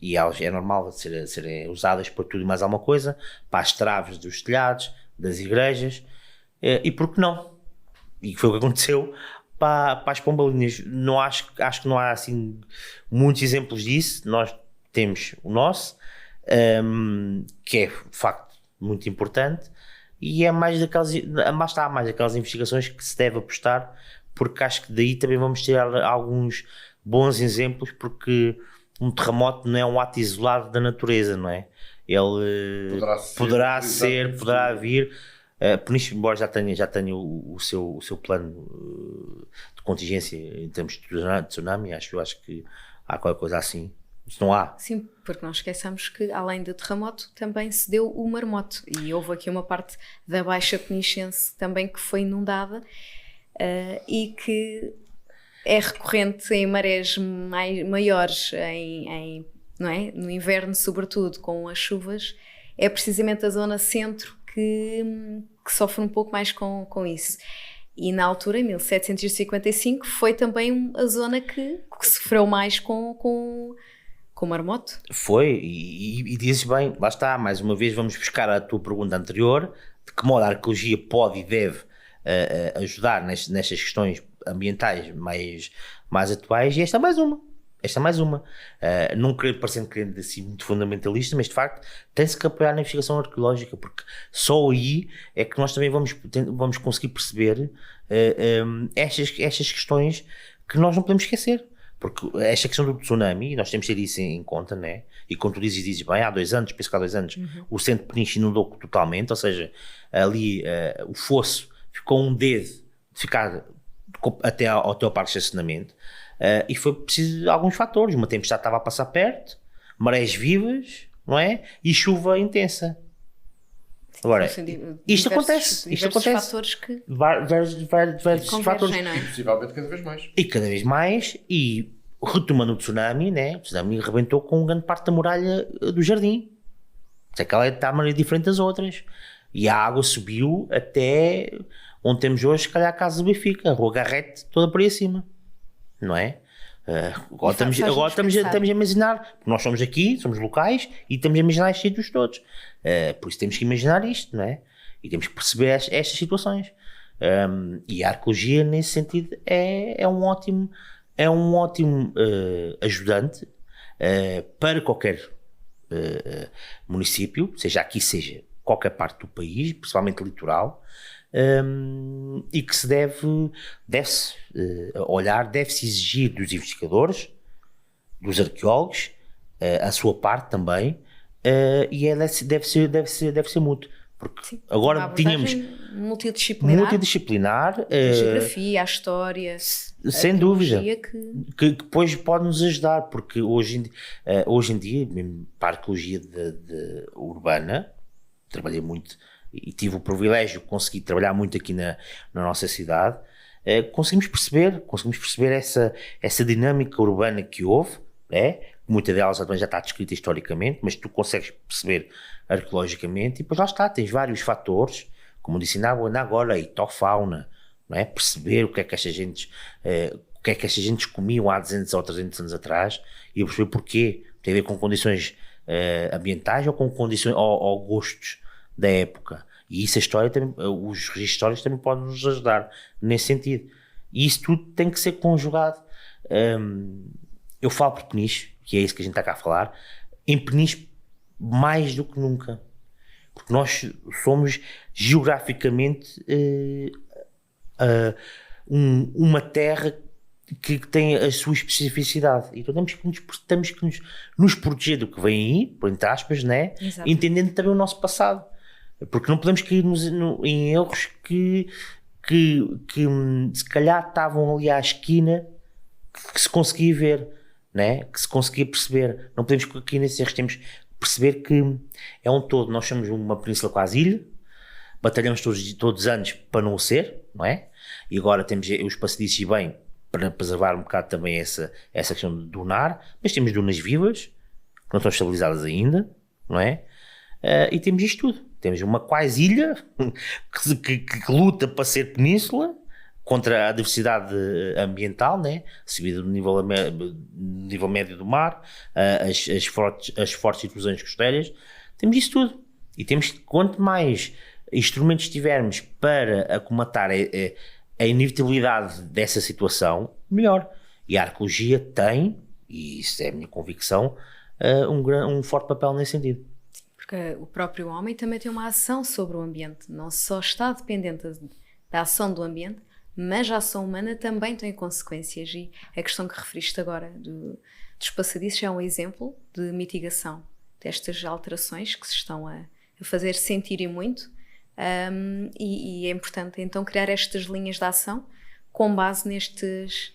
Speaker 3: E é normal serem usadas para tudo e mais alguma coisa, para as traves dos telhados, das igrejas, e por que não? E foi o que aconteceu para as pombalinas. Não acho que não há assim muitos exemplos disso. Nós temos o nosso, que é de facto muito importante, e é mais daquelas investigações que se deve apostar, porque acho que daí também vamos ter alguns bons exemplos, porque um terremoto não é um ato isolado da natureza, não é? Ele poderá vir. Peniche, embora já tenha o seu plano de contingência em termos de tsunami, acho que há qualquer coisa assim. Isso não há.
Speaker 2: Sim, porque não esqueçamos que além do terremoto também se deu o marmoto, e houve aqui uma parte da Baixa Penichense também que foi inundada, e que é recorrente em marés maiores, não é? No inverno, sobretudo com as chuvas, é precisamente a zona centro que sofre um pouco mais com isso. E na altura, em 1755, foi também a zona que sofreu mais com o marmoto.
Speaker 3: Foi, e dizes bem, lá está, mais uma vez vamos buscar a tua pergunta anterior, de que modo a arqueologia pode e deve ajudar nestas questões ambientais mais atuais, e esta é mais uma. Não querendo parecer assim muito fundamentalista, mas de facto tem-se que apoiar na investigação arqueológica, porque só aí é que nós também vamos conseguir perceber estas questões que nós não podemos esquecer. Porque esta questão do tsunami, nós temos que ter isso em conta, né? E quando tu dizes bem, há 2 anos, penso que há 2 anos, o centro de Peniche inundou totalmente, ou seja, ali o fosso ficou um dedo de ficar até ao teu parque de estacionamento, e foi preciso de alguns fatores. Uma tempestade estava a passar perto, marés vivas, não é? E chuva intensa. Agora, isto acontece.
Speaker 2: Fatores que
Speaker 3: vários fatores.
Speaker 2: Não é?
Speaker 1: E possivelmente cada vez mais.
Speaker 3: E cada vez mais, e retomando o tsunami, né? O tsunami rebentou com grande parte da muralha do jardim. Sei que ela está de maneira diferente das outras. E a água subiu até onde temos hoje, se calhar, a casa do Benfica, a Rua Garrete, toda por aí acima. Não é? Agora estamos a imaginar, porque nós somos aqui, somos locais, e estamos a imaginar estes sítios todos. Por isso temos que imaginar isto, não é? E temos que perceber estas situações. E a arqueologia, nesse sentido, é um ótimo ajudante para qualquer município, seja aqui, seja qualquer parte do país, principalmente litoral, e que deve-se olhar, deve-se exigir dos investigadores, dos arqueólogos, a sua parte também, e deve ser mútuo, porque sim, agora tínhamos multidisciplinar,
Speaker 2: a geografia, a história,
Speaker 3: sem dúvida, que depois pode nos ajudar, porque hoje em dia, mesmo para a arqueologia urbana, trabalhei muito e tive o privilégio de conseguir trabalhar muito aqui na nossa cidade. Conseguimos perceber essa dinâmica urbana que houve, né? Muita delas também já está descrita historicamente, mas tu consegues perceber arqueologicamente, e depois lá está, tens vários fatores, como disse ainda agora, a itofauna, não é? Perceber o que é que estas gentes comiam há 200 ou 300 anos atrás e perceber porquê. Tem a ver com condições ambientais ou com condições ou gostos da época. E isso a história também, os registros históricos também podem nos ajudar nesse sentido. E isso tudo tem que ser conjugado. Eu falo por Peniche, que é isso que a gente está cá a falar, em Peniche mais do que nunca. Porque nós somos geograficamente uma terra que tem a sua especificidade. Então temos que nos proteger do que vem aí, por entre aspas, né? Entendendo também o nosso passado. Porque não podemos cair em erros que se calhar estavam ali à esquina que se conseguia ver, né? Que se conseguia perceber. Não podemos cair nesses erros, temos que perceber que é um todo. Nós somos uma península quase ilha, batalhamos todos os anos para não o ser, não é? E agora temos os passadiços e bem para preservar um bocado também essa questão de dunar, mas temos dunas vivas, que não estão estabilizadas ainda, não é? E temos isto tudo. Temos uma quase ilha que luta para ser península contra a diversidade ambiental, né? Subida do nível médio do mar, as fortes intrusões costeiras. Temos isso tudo. E temos, quanto mais instrumentos tivermos para acomatar a inevitabilidade dessa situação, melhor. E a arqueologia tem, e isso é a minha convicção, um forte papel nesse sentido.
Speaker 2: Porque o próprio homem também tem uma ação sobre o ambiente, não só está dependente da ação do ambiente, mas a ação humana também tem consequências, e a questão que referiste agora dos passadiços é um exemplo de mitigação destas alterações que se estão a fazer sentir e muito, e é importante então criar estas linhas de ação com base neste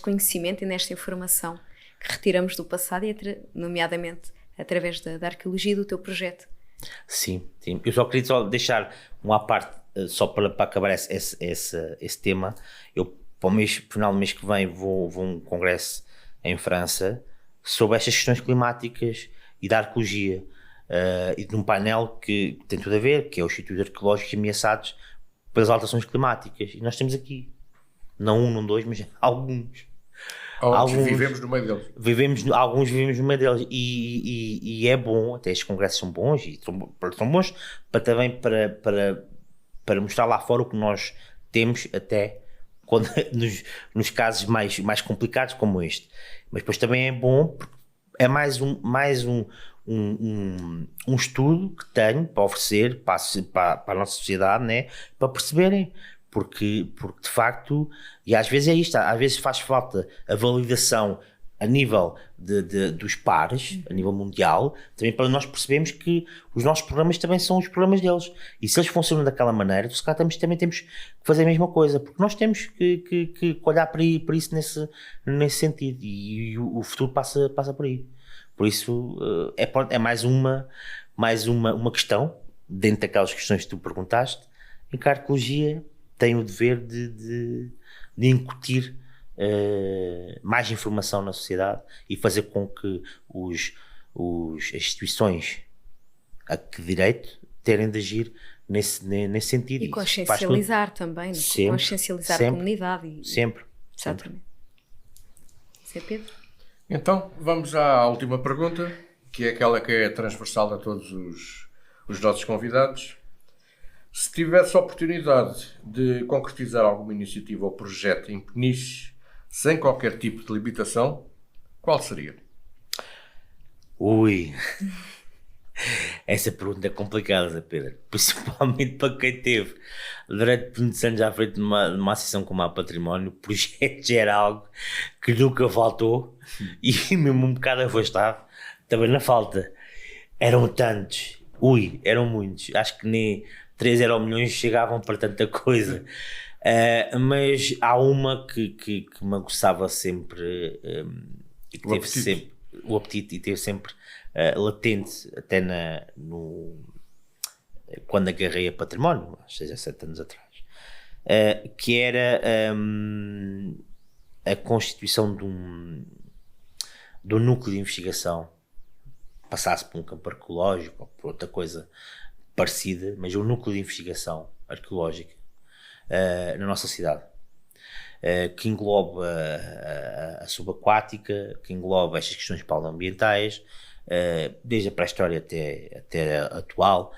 Speaker 2: conhecimento e nesta informação que retiramos do passado, e nomeadamente através da arqueologia do teu projeto.
Speaker 3: Sim. Eu só queria deixar uma parte, só para acabar esse tema. Eu, para o final do mês que vem, vou a um congresso em França sobre estas questões climáticas e da arqueologia, e de um painel que tem tudo a ver, que é os sítios arqueológicos ameaçados pelas alterações climáticas. E nós temos aqui, não um, não dois, mas alguns.
Speaker 1: Alguns vivemos no meio deles.
Speaker 3: Alguns vivemos no meio deles, e é bom, até estes congressos são bons, e são bons também para mostrar lá fora o que nós temos, até quando, nos casos mais complicados como este. Mas depois também é bom, porque é mais um estudo que tenho para oferecer para a nossa sociedade, né? Para perceberem. Porque de facto, e às vezes é isto, às vezes faz falta a validação a nível dos pares, a nível mundial, também para nós percebermos que os nossos programas também são os programas deles. E se eles funcionam daquela maneira, se calhar também temos que fazer a mesma coisa, porque nós temos que olhar para isso nesse sentido, e o futuro passa por aí. Por isso é mais uma questão, dentro daquelas questões que tu perguntaste, em que a arqueologia tem o dever de incutir mais informação na sociedade e fazer com que as instituições a que direito terem de agir nesse sentido.
Speaker 2: E consciencializar também, sempre, consciencializar a comunidade.
Speaker 3: Sempre.
Speaker 2: Exatamente. Isso é Pedro?
Speaker 1: Então, vamos à última pergunta, que é aquela que é transversal a todos os nossos convidados. Se tivesse a oportunidade de concretizar alguma iniciativa ou projeto em Peniche, sem qualquer tipo de limitação, qual seria?
Speaker 3: Ui, essa pergunta é complicada, Pedro, principalmente para quem teve durante muitos anos à frente de uma associação como a Património. O projeto já era algo que nunca faltou, e mesmo um bocado afastado também na falta. Eram tantos, eram muitos, acho que nem 3 milhões chegavam para tanta coisa, mas há uma que me aguçava sempre, e que teve sempre o apetite, e teve sempre latente, até quando agarrei a Património, há 6 a 7 anos atrás, que era a constituição de um núcleo de investigação, passasse por um campo arqueológico ou por outra coisa parecida, mas é um núcleo de investigação arqueológica na nossa cidade, que engloba a subaquática, que engloba estas questões paleoambientais, desde a pré-história até a atual.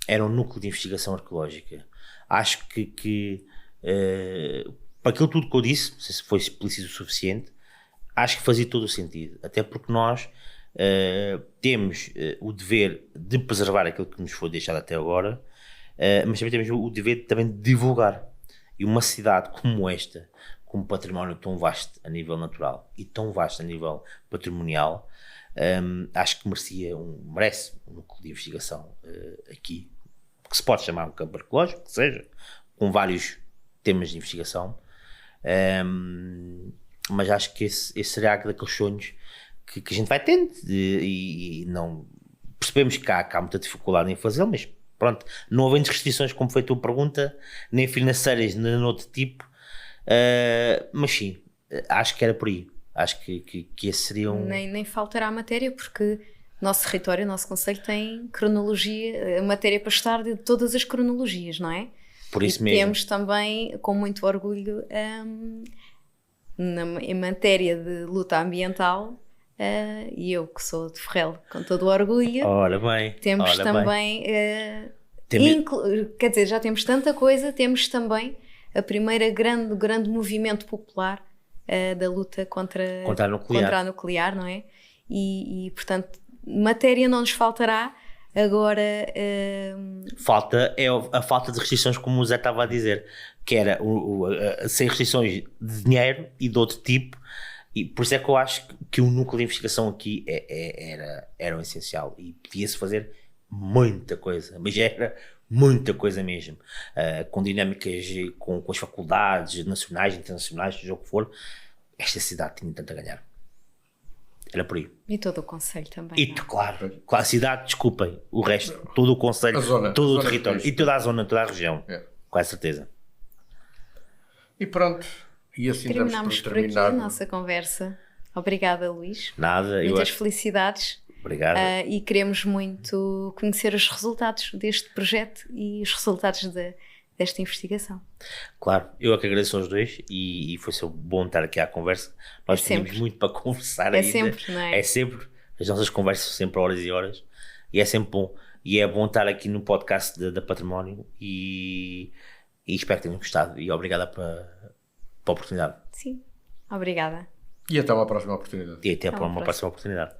Speaker 3: Era um núcleo de investigação arqueológica. Acho que para aquilo tudo que eu disse, não sei se foi explícito o suficiente, acho que fazia todo o sentido, até porque nós temos o dever de preservar aquilo que nos foi deixado até agora, mas também temos o dever também de divulgar. E uma cidade como esta, com um património tão vasto a nível natural e tão vasto a nível patrimonial, acho que merece um núcleo de investigação aqui, que se pode chamar um campo arqueológico, que seja, com vários temas de investigação, mas acho que esse será daqueles sonhos que a gente vai tendo e não percebemos que há muita dificuldade em fazê-lo, mas pronto, não havendo restrições, como foi a tua pergunta, nem financeiras, nem de outro tipo, mas sim, acho que era por aí. Acho que esse seria um...
Speaker 2: Nem faltará matéria, porque o nosso território, o nosso concelho tem cronologia, matéria para estar de todas as cronologias, não é?
Speaker 3: Por isso
Speaker 2: e
Speaker 3: mesmo.
Speaker 2: Temos também, com muito orgulho, em matéria de luta ambiental, e eu que sou de Ferrel, com todo o orgulho,
Speaker 3: Ora bem,
Speaker 2: temos também, quer dizer, já temos tanta coisa, temos também a primeira grande movimento popular da luta contra a nuclear, não é? E portanto, matéria não nos faltará. Agora
Speaker 3: a falta de restrições, como o Zé estava a dizer, que era sem restrições de dinheiro e de outro tipo, e por isso é que eu acho que o núcleo de investigação aqui era o essencial e podia-se fazer muita coisa, mas era muita coisa mesmo, com dinâmicas com as faculdades nacionais, internacionais, seja o que for. Esta cidade tinha tanto a ganhar. Era por aí.
Speaker 2: E todo o concelho também.
Speaker 3: E claro, a cidade, desculpem, o resto, todo o concelho, todo o território e toda a zona, toda a região, com certeza.
Speaker 1: E pronto, e assim
Speaker 2: terminamos por aqui a nossa conversa. Obrigada, Luís.
Speaker 3: Nada.
Speaker 2: Muitas felicidades.
Speaker 3: Obrigado.
Speaker 2: E queremos muito conhecer os resultados deste projeto e os resultados desta investigação.
Speaker 3: Claro, eu é que agradeço aos dois e foi bom estar aqui à conversa. Nós tínhamos muito para conversar ainda.
Speaker 2: Sempre, não é?
Speaker 3: É sempre, as nossas conversas são sempre horas e horas e é sempre bom. E é bom estar aqui no podcast da Património e espero que tenham gostado e obrigada pela oportunidade.
Speaker 2: Sim, obrigada.
Speaker 1: E até uma próxima oportunidade.
Speaker 3: E até uma próxima oportunidade.